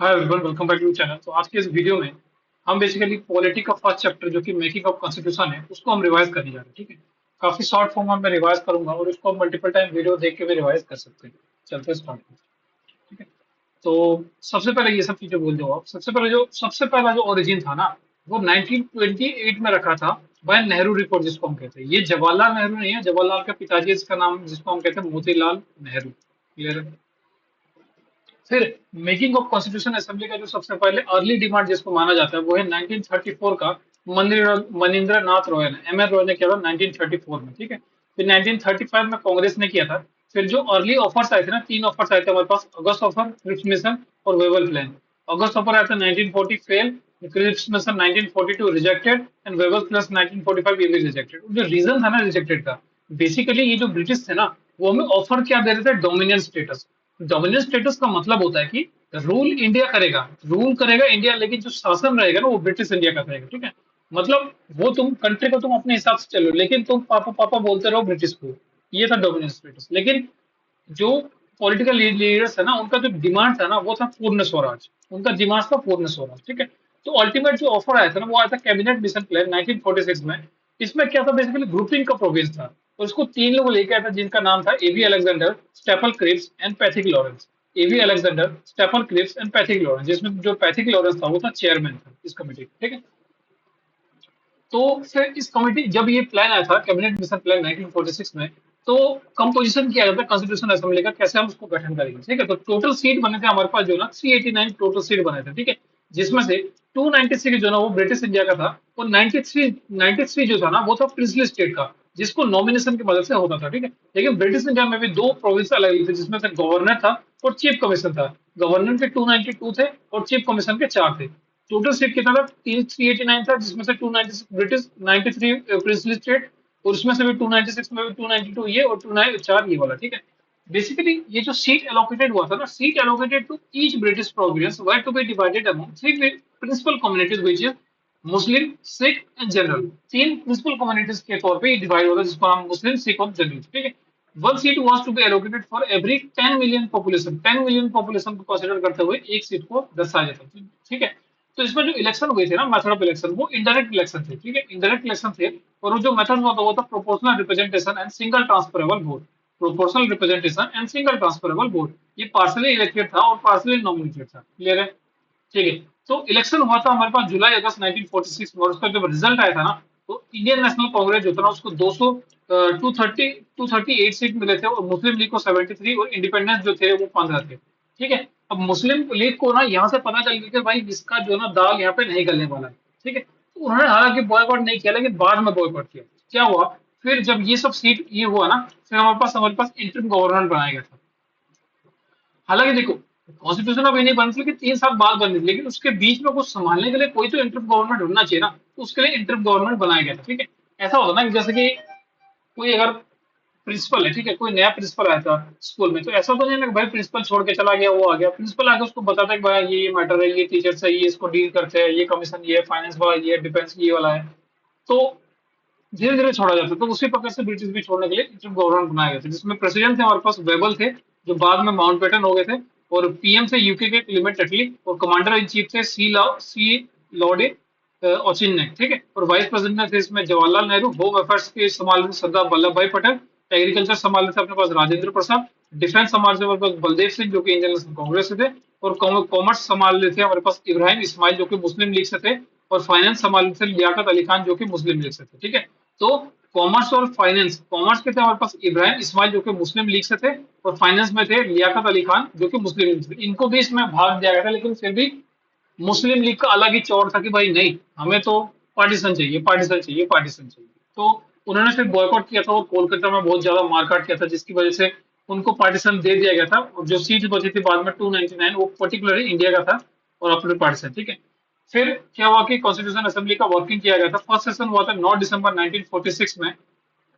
Hi everyone, welcome back to channel. तो आज के इस वीडियो में हम बेसिकली पॉलिटी का फर्स्ट चैप्टर जो कि मेकिंग ऑफ कॉन्स्टिट्यूशन है उसको हम रिवाइज करने जा रहे हैं। ठीक है, काफी शॉर्ट फॉर्म में मैं रिवाइज करूंगा और उसको मल्टीपल टाइम वीडियो देख के भी रिवाइज कर सकते हैं। चलते स्टार्ट। ठीक है, तो सबसे पहले ये सब चीजें बोल दो आप। सबसे पहला जो ओरिजिन था ना, वो 1928 में रखा था बाय नेहरू रिपोर्ट, जिसको हम कहते हैं। ये जवाहरलाल नेहरू नहीं है, जवाहरलाल का पिताजी इसका नाम, जिसको हम कहते हैं मोतीलाल नेहरू। क्लियर है? फिर मेकिंग ऑफ कॉन्स्टिट्यूशन असेंबली का जो सबसे पहले अर्ली डिमांड जिसको माना जाता है वो है 1934 का। मनिंद्र नाथ रॉय ने, एम एन रॉय ने किया था 1934 में। ठीक है, फिर 1935 में कांग्रेस ने किया था। फिर जो अर्ली ऑफर्स आए थे ना, तीन ऑफर्स आए थे हमारे पास: अगस्त ऑफर, क्रिप्स मिशन और वेबल प्लान। अगस्त ऑफर आया था 1940 fail, Cripps mission 1942 rejected and Wavell plus 1945 ये भी रिजेक्टेड। जो रीजन था ना रिजेक्टेड का, बेसिकली ये जो ब्रिटिश थे ना, वो हमें ऑफर क्या दे रहे थे? Dominion status. डोमिनेंस स्टेटस का मतलब होता है कि रूल करेगा इंडिया, लेकिन जो शासन रहेगा ना वो ब्रिटिश इंडिया का रहेगा। ठीक है, मतलब वो तुम कंट्री को तुम अपने हिसाब से चलो, लेकिन तुम पापा पापा बोलते रहो ब्रिटिश को। ये था डोमिनेंस स्टेटस। लेकिन जो पॉलिटिकल लीडर्स है ना, उनका जो डिमांड था ना वो था पूर्ण स्वराज। उनका डिमांड था पूर्ण स्वराज। ठीक है, तो अल्टीमेट जो ऑफर आया था ना वो आया था कैबिनेट मिशन प्लान 1946 में। इसमें क्या था? बेसिकली ग्रुपिंग का प्रोविजन था। और उसको तीन लोग लेके आया था, जिनका नाम था A V Alexander, Stafford Cripps and Pethick Lawrence. A V Alexander, Stafford Cripps and Pethick Lawrence, जिसमें जो पैथिक लॉरेंस था वो था चेयरमैन था इस कमेटी। ठीक है, तो फिर इस कमेटी, जब ये प्लान आया था कैबिनेट मिशन प्लान 1946 में, तो कंपोजिशन किया गया था कॉन्स्टिट्यूशन असेंबली का, कैसे हम उसको गठन करेंगे। ठीक है, तो टोटल सीट बने थे हमारे पास जो ना 389 टोटल सीट बने थे। ठीक है, जिसमें से 296 जो ना वो ब्रिटिश इंडिया का था, और 93 जो था ना वो था प्रिंसली स्टेट का, जिसको नॉमिनेशन की मदद से होता था। ठीक है, लेकिन ब्रिटिश इंडिया में भी दो प्रोविंस अलग अलग थे, जिसमें से गवर्नर था और चीफ कमिश्नर था। गवर्नर के 292 थे और चीफ कमिश्नर के 4 थे। टोटल सीट कितना था? 389 था, जिसमें से 296 ब्रिटिश, 93 प्रिंसली स्टेट, और उसमें से भी 296 में भी 292 ये और 294 ये वाला। ठीक है, बेसिकली ये जो सीट एलोकेटेड हुआ था ना, seat allocated to each British province were to be divided among three principal communities which is Muslim, Sikh and general. तीन प्रिंसिपल कम्युनिटीज के तौर पे डिवाइड होता है, जिसको हम मुस्लिम, सिख और जनरल। ठीक है, one seat was to be allocated for every 10 million population. 10 million population को कंसीडर करते हुए एक सीट को दर्शाया जाता है। ठीक है, तो इसमें जो इलेक्शन हुए थे ना, मेथड ऑफ इलेक्शन, वो इंडायरेक्ट इलेक्शन थे। ठीक है, इंडायरेक्ट इलेक्शन थे। और वो जो मेथड हुआ था वो था proportional representation and single transferable vote. Proportional representation and single transferable vote, ये पार्सली इलेक्टेड था और पार्सली नॉमिनेटेड था। क्लियर है? ठीक है, तो इलेक्शन हुआ था हमारे पास जुलाई अगस्त 1946 में, और उसका जब रिजल्ट आया था ना, तो इंडियन नेशनल कांग्रेस जो था ना उसको 200 238 सीट मिले थे, और मुस्लिम लीग को 73, और इंडिपेंडेंस जो थे वो 15 थे। ठीक है, अब मुस्लिम लीग को ना यहाँ से पता चल गया कि भाई इसका जो ना दाल यहाँ पे नहीं गलने वाला है। ठीक है, तो उन्होंने हालांकि बॉयकॉट नहीं किया, लेकिन बाद में बॉयकॉट किया। क्या हुआ? फिर जब ये सब सीट ये हुआ ना, फिर हमारे पास इंटरिम गवर्नमेंट बनाया गया था। हालांकि देखो, कॉन्स्टिट्यूशन अभी नहीं बनी थी, लेकिन 3 साल बाद बनी थी, लेकिन उसके बीच में कुछ संभालने के लिए कोई तो इंटरिम गवर्नमेंट होना चाहिए ना, तो उसके लिए इंटरिम गवर्नमेंट बनाया गया था। ठीक है, ऐसा होता ना कि जैसे कि कोई अगर प्रिंसिपल है, ठीक है, कोई नया प्रिंसिपल आया था स्कूल में, तो ऐसा तो नहीं ना कि भाई प्रिंसिपल छोड़ के चला गया, वो आ गया। प्रिंसिपल आके उसको बताता है कि भाई ये मैटर है, ये टीचर है, ये इसको डील करते हैं, ये कमीशन, ये फाइनेंस वाला, ये डिफेंस ये वाला है। तो धीरे धीरे छोड़ा जाता है। तो उसी प्रकार से ब्रिटिश भी छोड़ने के लिए इंटरिम गवर्नमेंट बनाया गया था, जिसमें प्रेसिडेंट थे हमारे पास वेबल थे, जो बाद में माउंटबेटन हो गए थे। और पीएम थे यूके के क्लीमेंट अटली, और कमांडर इन चीफ थे सी लॉर्डे ओचिन्ने। ठीक है, और वाइस प्रेसिडेंट थे इसमें जवाहरलाल नेहरू। होम अफेयर्स के संभाल रहे थे सरदार वल्लभ भाई पटेल। एग्रीकल्चर संभाल रहे थे अपने पास राजेंद्र प्रसाद। डिफेंस संभाल रहे थे हमारे पास बलदेव सिंह, जो कि इंडियन नेशनल कांग्रेस से थे। और कॉमर्स संभाल रहे थे हमारे पास इब्राहिम इस्माइल, जो कि मुस्लिम लीग से थे। और फाइनेंस संभाल रहे थे लियाकत अली खान, जो कि मुस्लिम लीग से थे। ठीक है, तो कॉमर्स और फाइनेंस, कॉमर्स के थे हमारे पास इब्राहिम इस्माइल, जो कि मुस्लिम लीग से थे। और फाइनेंस में थे लियाकत अली खान, जो कि मुस्लिम लीग से थे। इनको भी इसमें भाग दिया गया था, लेकिन फिर भी मुस्लिम लीग का अलग ही चौड़ था कि भाई नहीं, हमें तो पार्टीशन चाहिए, पार्टीशन चाहिए, पार्टीशन चाहिए। तो उन्होंने फिर बॉयकॉट किया था, और कोलकाता में बहुत ज्यादा मारकाट किया था, जिसकी वजह से उनको पार्टीशन दे दिया गया था। और जो सीट बची थी बाद में 299, वो पर्टिकुलरली इंडिया का था और अपने पार्टीशन। ठीक है, फिर क्या हुआ कि कॉन्स्टिट्यूशन असेंबली का वर्किंग किया गया था। फर्स्ट सेशन हुआ था 9 दिसंबर 1946 में।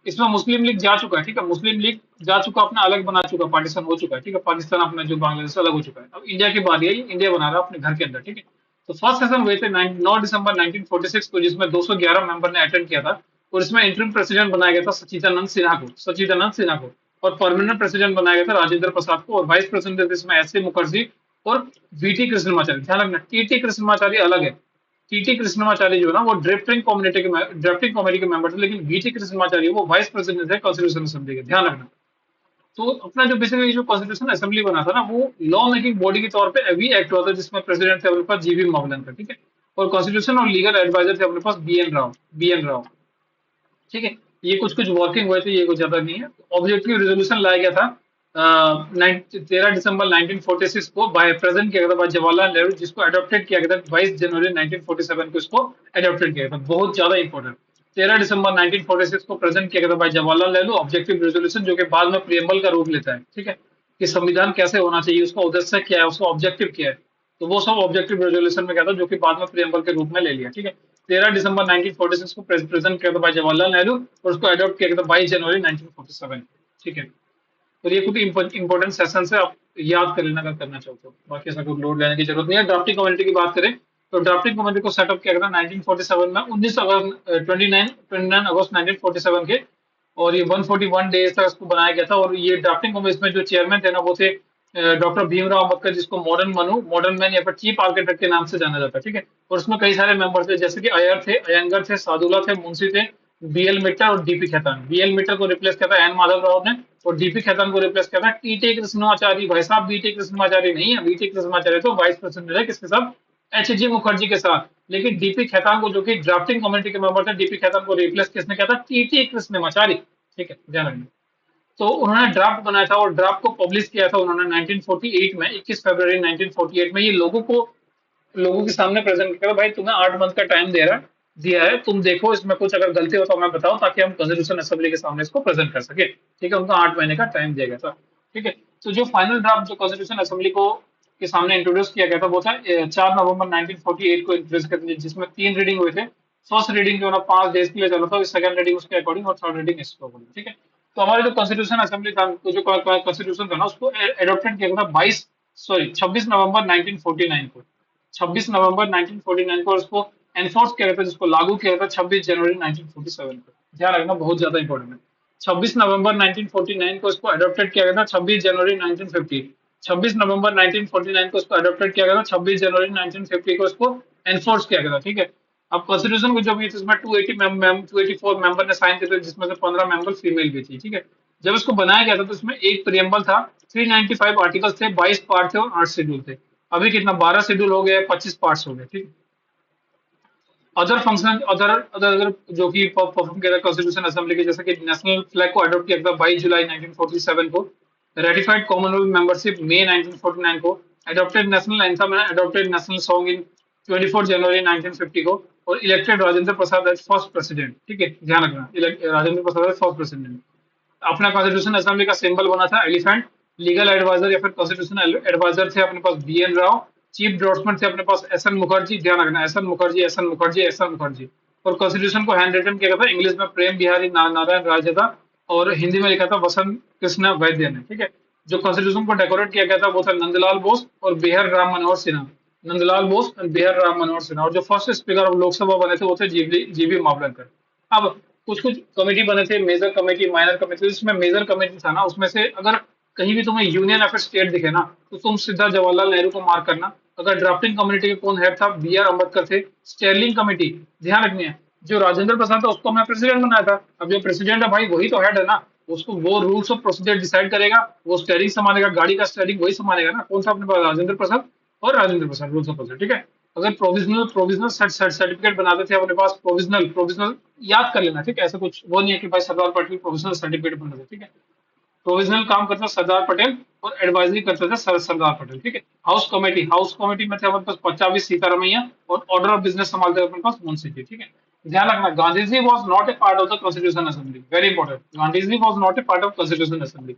इसमें मुस्लिम लीग जा चुका है। ठीक है, मुस्लिम लीग जा चुका, अपना अलग बना चुका, पार्टीशन हो चुका है। ठीक है, पाकिस्तान अपना जो बांग्लादेश से अलग हो चुका है। अब इंडिया की बारी है, ये इंडिया बना रहा है अपने घर के अंदर। ठीक है, तो फर्स्ट सेशन हुए थे 9 दिसंबर 1946 को, जिसमें 211 मेंबर ने अटेंड किया था। और इसमें इंटरिम प्रेसिडेंट बनाया गया था सचिदानंद सिन्हा को। और परमानेंट प्रेसिडेंट बनाया गया था राजेंद्र प्रसाद को। और वाइस प्रेसिडेंट इसमें एस ए मुखर्जी, और वीटी कृष्णमाचारी, ध्यान रखना टीटी कृष्णमाचारी अलग है। टीटी कृष्णमाचारी जो है ना वो ड्राफ्टिंग कमेटी के मेंबर थे, लेकिन वीटी कृष्णमाचारी वो वाइस प्रेसिडेंट थे कॉन्स्टिट्यूशन असेंबली के, ध्यान रखना। तो अपना जो बेसिकली जो कॉन्स्टिट्यूशन असेंबली बना था ना वो लॉ मेकिंग बॉडी के तौर पे अभी एक्ट हुआ था, जिसमें प्रेसिडेंट थे अपने पास जीवी मावलंकर, ठीक है। और कॉन्स्टिट्यूशन और लीगल एडवाइजर थे अपने पास बी एन राव, ठीक है। ये कुछ कुछ वर्किंग हुए थे, ये कुछ ज्यादा नहीं है। ऑब्जेक्टिव रेजोल्यूशन लाया गया था 13 दिसंबर 1946 को, बाय प्रेजेंट किया गया था बाय जवाहरलाल नेहरू, जिसको अडॉप्टेड किया गया था 22 जनवरी 1947 को, इसको अडॉप्टेड किया गया था, बहुत ज्यादा इंपॉर्टेंट। 13 दिसंबर 1946 को प्रेजेंट किया गया था by Jawaharlal Nehru objective resolution, जो कि बाद में प्रियम्बल का रूप लेता है, ठीक है। कि संविधान कैसे होना चाहिए, उसका उद्देश्य क्या है, उसका ऑब्जेक्टिव क्या है। तो वो सब ऑब्जेक्टिव रेजोल्यूशन में क्या था, जो कि बाद में प्रियम्बल के रूप में ले लिया, ठीक है। 13 दिसंबर 1946 को प्रेजेंट किया था बाय जवाहरलाल नेहरू, और उसको अडॉप्ट किया गया था 22 जनवरी 1947, ठीक है। और ये कुछ इंपॉर्टेंट सेशन से आप याद कर लेना अगर करना चाहो तो, बाकी ऐसा कोई लोड लेने की जरूरत नहीं है। ड्राफ्टिंग कमेटी की बात करें तो ड्राफ्टिंग कमेटी को सेटअप किया गया था 1947 में, 29 अगस्त 1947 के। और ये 141 डेज तक इसको बनाया गया था। और ये ड्राफ्टिंग कमेटी में जो चेयरमैन थे ना वो थे डॉक्टर भीमराव अम्बेडकर, जिसको मॉडर्न मैन या फिर चीफ आर्किटेक्ट के नाम से जाना जाता है, ठीक है। और उसमें कई सारे मेंबर थे, जैसे कि अयंगर थे, सादुल्ला थे, मुंशी थे, बीएल मिट्टर और डीपी खेतान। बीएल मिट्टर को रिप्लेस किया था एन माधव राव ने, और डीपी खेतान को रिप्लेस किया था टीटे कृष्णमाचारी। भाई साहब बीटे कृष्णमाचारी नहीं है, बीटे कृष्णमाचारी तो वाइस प्रेसिडेंट है किसके साथ, एच जी मुखर्जी के साथ। लेकिन डीपी खेतान को, जो कि ड्राफ्टिंग कमेटी के मेंबर थे, डीपी खेतान को रिप्लेस किसने किया था, टीटी कृष्णमाचारी, ठीक है, ध्यान रखना। तो उन्होंने ड्राफ्ट बनाया था और ड्राफ्ट को पब्लिश किया था उन्होंने 1948 में, 21 फरवरी 1948 में। ये लोगों के सामने प्रेजेंट किया, भाई तुम्हें 8 मंथ का टाइम दिया है, तुम देखो इसमें कुछ अगर गलती हो तो हमें बताओ, ताकि हम कॉन्स्टिट्यूशन असेंबली के सामने इसको प्रेजेंट कर सके, ठीक है। उनको 8 महीने का टाइम दिया गया था, ठीक है। तो जो फाइनल ड्राफ्ट जो कॉन्स्टिट्यूशन असेंबली को के सामने इंट्रोड्यूस किया गया था वो था 4 नवंबर 1948 को इंट्रोड्यूस किया था, जिसमें 3 रीडिंग हुए थे। फर्स्ट रीडिंग जो है ना 5 डेज के लिए चला था, सेकंड रीडिंग उसके अकॉर्डिंग, और थर्ड रीडिंग इसके अकॉर्डिंग, ठीक है। तो हमारे जो कॉन्स्टिट्यूशन असेंबली था, तो जो कॉन्स्टिट्यूशन था ना उसको एडॉप्टेड किया गया था 26 नवंबर 1949 को। 26 नवंबर 1949 को उसको एनफोर्स किया गया था, जिसको लागू किया गया था 26 जनवरी 1947 को, ध्यान रखना बहुत ज्यादा इंपॉर्टेंट है। 26 नवंबर 1949 को इसको अडॉप्टेड किया गया था 26 जनवरी 1950। 26 नवंबर 1949 को इसको अडॉप्टेड किया गया था, 26 जनवरी 1950 को इसको एनफोर्स किया गया था, ठीक है। अब कॉन्स्टिट्यूशन को जब इसमें 284 मेंबर ने साइन किए थे, जिसमें से 15 मेंबर फीमेल भी थी, ठीक है। जब इसको बनाया गया था तो इसमें एक प्रियम्बल था, 395 आर्टिकल्स थे, 22 पार्ट थे और 8 शेड्यूल थे। अभी कितना 12 शेड्यूल हो गए, 25 पार्ट्स हो गए, ठीक है। Other function other other other जो कि परफॉर्म किया था कॉन्स्टिट्यूशन असेंबली के, जैसे कि नेशनल फ्लैग को अडॉप्ट किया था 22 जुलाई 1947 को, रेटिफाइड कॉमनवेल्थ मेंबरशिप मई 1949 को, adopted national anthem and adopted national song in 24 जनवरी 1950 को, और elected Rajendra Prasad as first president, ठीक है, ध्यान रखना Rajendra Prasad as first president. अपना कॉन्स्टिट्यूशन असेंबली का सिंबल बना था एलिफेंट। लीगल एडवाइजर या फिर कॉन्स्टिट्यूशन एडवाइजर थे अपने पास बीएन राव। चीफ ड्राफ्टमैन थे अपने पास एस एन मुखर्जी, ध्यान रखना एस एन मुखर्जी। और कॉन्स्टिट्यूशन को हैंड रिटन किया गया था इंग्लिश में प्रेम बिहारी नारायण राजदा, और हिंदी में लिखा था वसंत कृष्ण वैद्य ने, ठीक है। जो कॉन्स्टिट्यूशन को डेकोरेट किया गया था वो था नंदलाल बोस और बिहार राम मनोहर सिन्हा। नंदलाल बोस और बिहार राम मनोहर सिन्हा। और जो फर्स्ट स्पीकर ऑफ लोकसभा बने थे वो थे जीबी मावलंकर। अब कुछ कुछ कमेटी बने थे, मेजर कमेटी, माइनर कमेटी। इसमें मेजर कमेटी था ना, उसमें से अगर कहीं भी तुम्हें यूनियन या फिर स्टेट दिखे ना तो तुम सीधा जवाहरलाल नेहरू को मार्क करना। अगर ड्राफ्टिंग कमेटी के कौन हेड था, बी आर अम्बेडकर थे। स्टेयरिंग कमेटी, ध्यान रखनी है, जो राजेंद्र प्रसाद था उसको हमने प्रेसिडेंट बनाया था। अब जो प्रेसिडेंट है भाई वही तो हेड है ना, उसको वो रूल्स ऑफ प्रोसीजर डिसाइड करेगा, वो स्टेयरिंग संभालेगा, गाड़ी का स्टेयरिंग वही संभालेगा ना। कौन सा अपने पास, राजेंद्र प्रसाद और Rajendra Prasad, rules of procedure, ठीक है। अगर प्रोविजनल प्रोविजनल सर्टिफिकेट बनाते थे अपने पास, प्रोविजनल प्रोविजनल याद कर लेना, ठीक है। ऐसा कुछ वो नहीं है कि भाई सरदार पटेल प्रोविजनल सर्टिफिकेट बनाते थे, ठीक है। प्रोविजनल काम करता सरदार पटेल और एडवाइजरी करते थे सरदार पटेल, ठीक है। हाउस कमेटी में थे हमारे पास पचावी सीतारमैया, और ऑर्डर ऑफ बिजनेस संभालते थे अपने पास मुंशी जी, ठीक है। ध्यान रखना Gandhi ji was not a part of the constitution assembly, very important, Gandhi ji was not a part of constitution assembly.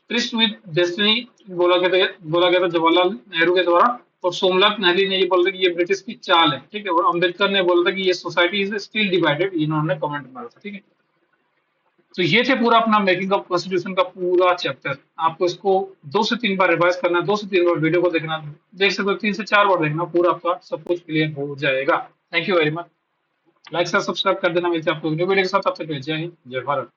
Tryst with destiny बोला गया था जवाहरलाल नेहरू के द्वारा। और सोमनाथ नेहरू ने ये बोला था कि ये ब्रिटिश की चाल है, ठीक है। और अम्बेडकर ने बोला था कि ये सोसाइटी इज स्टिल डिवाइडेड, इन्होंने कमेंट मारा था, ठीक है। तो ये थे पूरा अपना मेकिंग ऑफ कॉन्स्टिट्यूशन का पूरा चैप्टर। आपको इसको 2 से 3 बार रिवाइज करना है, 2 से 3 बार वीडियो को देखना, देख सकते हो 3 से 4 बार देखना, पूरा आपका सब कुछ क्लियर हो जाएगा। Thank you very much. Like subscribe कर देना, मिलते हैं आपको न्यू वीडियो के साथ। तब तक के लिए जय हिंद, जय भारत।